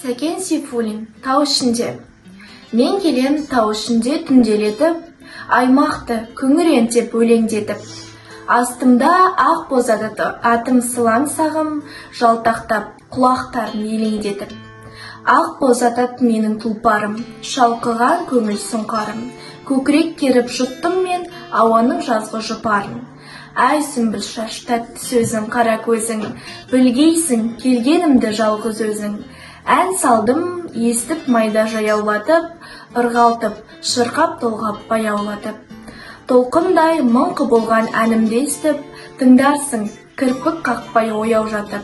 Сәкен Сейфуллин, тау ішінде. Мен келем тау ішінде түнделетіп, аймақты күңірентеп өлеңдетіп. Астымда ақ боз атым сылаң сағым, жалтақтап құлақтарын елеңдетіп. Ақ боз атат менің тұлпарым, шалқыған көңіл сұңқарым. Көкірек керіп жұттым мен ауаның жазғы жұпарын. Әй сүмбіл шаш, тәтті сөзің, қара көзің, білгейсің келгенімді жалғыз өзің. Ән салдым, естіп майда жаяулатып, ырғалтып, шырқап толғап баяулатып. Толқындай мың құбылған әнімді естіп, тыңдарсың кірпік қақпай ояу жатып.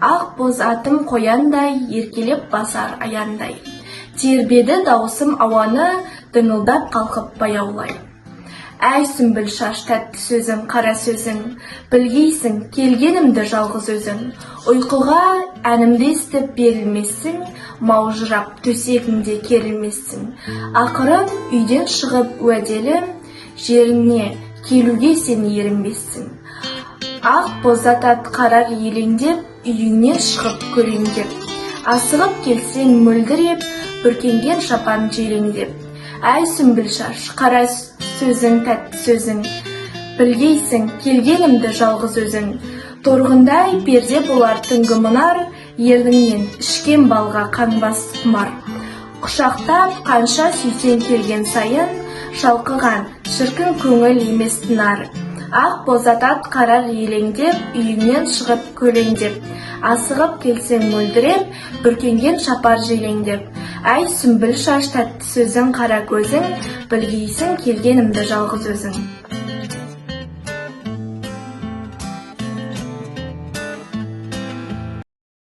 Ақ боз атым қояндай, еркелеп басар аяңдай. Тербеді даусым ауаны, дыңылдап қалқып баяулай. Әй сүмбіл шаш, тәтті сөзің, қара сөзің, білгейсің келгенімді жалғыз өзің. Ұйқыға әнімді естіп берілмессің, маужырап төсегіңде керілмессің. Ақырын үйден шығып уәделі, жеріне келуге сен ерінбессің. Ақ боз атат қарар елеңдеп, үйіңнен шығып көлеңдеп. Асығып келсең мөлдіреп, бүркенген шапан желеңдеп. Әй сүмбіл шаш, қара сөзің, тәтті сөзің, білгейсің келгенімді жалғыз өзің. Торғындай перде болар түнгі мұнар, ерніңнен ішкен балға қанбас құмар. Құшақтап қанша сүйсен келген сайын, шалқыған шіркін көңіл емес тынар. Ақ боз атат қарар елеңдеп, үйіңнен шығып көлеңдеп. Асығып келсең мөлдіреп, бүркенген шапар желеңдеп. Әй сүмбіл шаш, тәтті сөзің, қара көзің, білгейсің келгенімді жалғыз өзің.